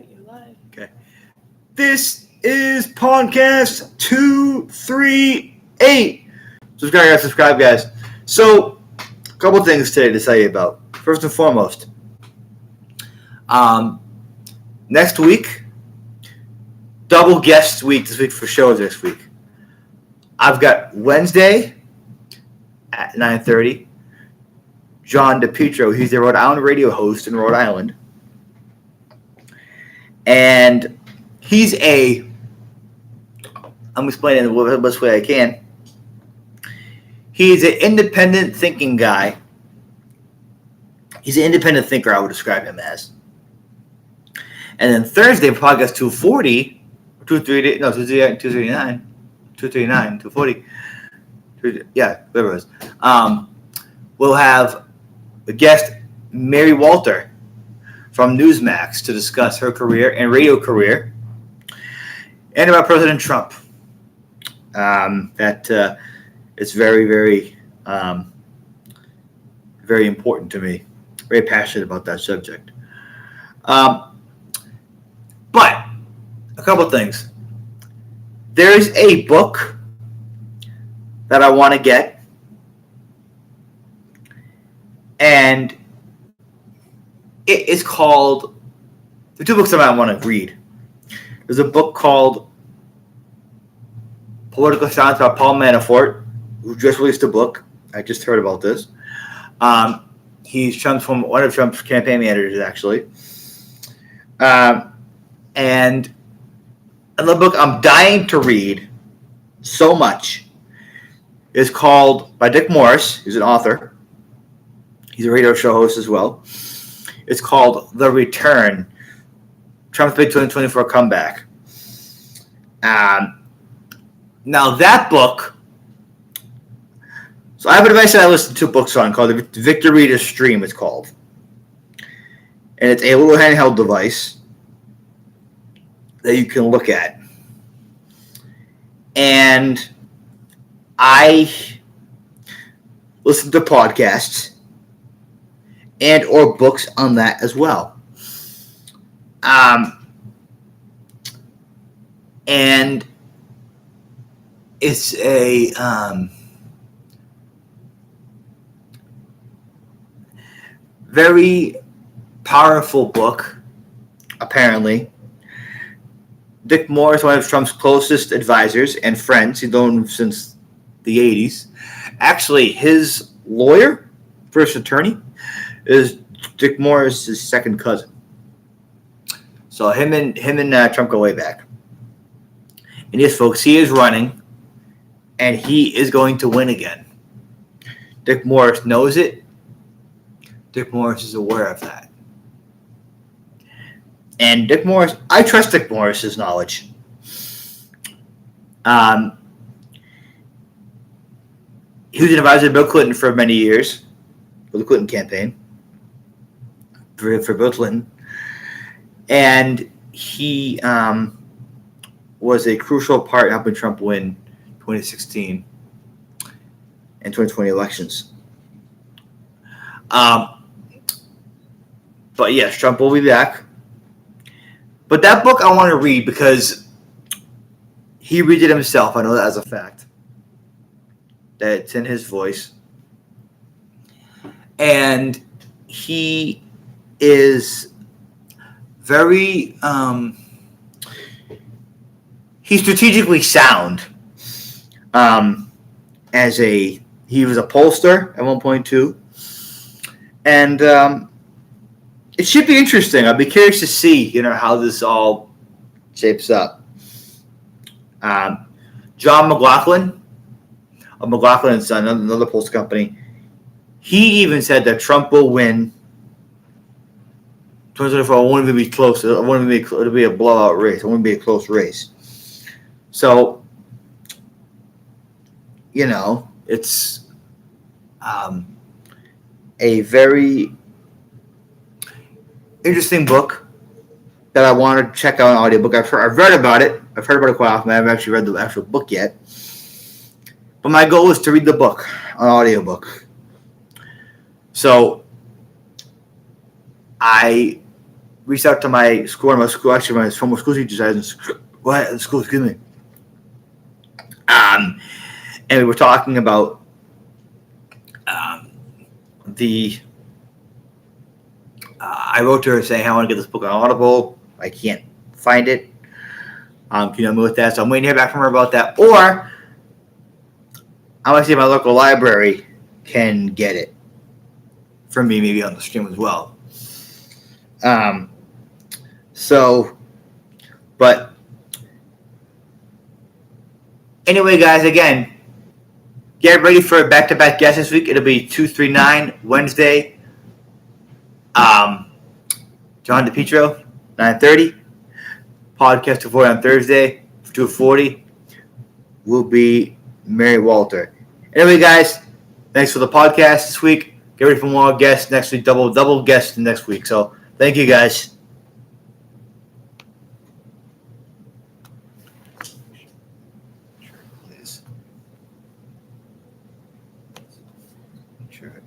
right, you're live. Okay. This is podcast238. Subscribe, guys. So, a couple things today to tell you about. First and foremost, next week, double guest week this week for shows this week. I've got Wednesday at 9:30. John DePietro, he's the Rhode Island radio host in Rhode Island. And he's I'm explaining it the best way I can. He's an independent thinking guy. He's an independent thinker, I would describe him as. And then Thursday, podcast 240, 239, 240. Yeah, whatever it is. We'll have a guest, Mary Walter, from Newsmax to discuss her career and radio career and about President Trump. It's very, very, very important to me. Very passionate about that subject. But a couple things. There's a book that I want to get, and it is called, the two books that I want to read. There's a book called Political Science by Paul Manafort, who just released a book. I just heard about this. He's one of Trump's campaign managers, actually. And another book I'm dying to read so much is called, by Dick Morris. He's an author. He's a radio show host as well. It's called The Return, Trump's Big 2024 Comeback. Now that book, so I have a device that I listen to books on called the Victor Reader Stream, it's called. And it's a little handheld device that you can look at. And I listen to podcasts and or books on that as well. And it's a very powerful book, apparently. Dick Morris, one of Trump's closest advisors and friends, he's known him since the 80s. Actually, his lawyer, first attorney, is Dick Morris' second cousin. So him and Trump go way back. And yes, folks, he is running, and he is going to win again. Dick Morris knows it. Dick Morris is aware of that. And Dick Morris, I trust Dick Morris's knowledge. He was an advisor to Bill Clinton for many years, for the Clinton campaign, for Bill Clinton. And he was a crucial part in helping Trump win 2016 and 2020 elections. But yes, Trump will be back. But that book I want to read because he read it himself. I know that as a fact. That it's in his voice. And he is very he's strategically sound. He was a pollster at one point too. And it should be interesting. I'd be curious to see, how this all shapes up. John McLaughlin of McLaughlin & Son, another pollster company, he even said that Trump will win 2024. It won't even be close. It'll be a blowout race. It won't be a close race. So, it's a very interesting book that I want to check out an audiobook. I've read about it. I've heard about it quite often. I haven't actually read the actual book yet. But my goal is to read the book on audiobook. So I reached out to my school, actually my former school teachers. I was in school, excuse me. And we were talking about I wrote to her saying, I want to get this book on Audible. I can't find it. Can you help me with that? So I'm waiting to hear back from her about that. Or I want to see if my local library can get it for me, maybe on the stream as well. But anyway, guys, again, get ready for a back-to-back guest this week. It'll be 239 Wednesday. John DePietro, 9:30. Podcast 240 on Thursday, 2:40 will be Mary Walter. Anyway, guys, thanks for the podcast this week. Get ready for more guests next week. Double guests next week. So thank you, guys. Sure.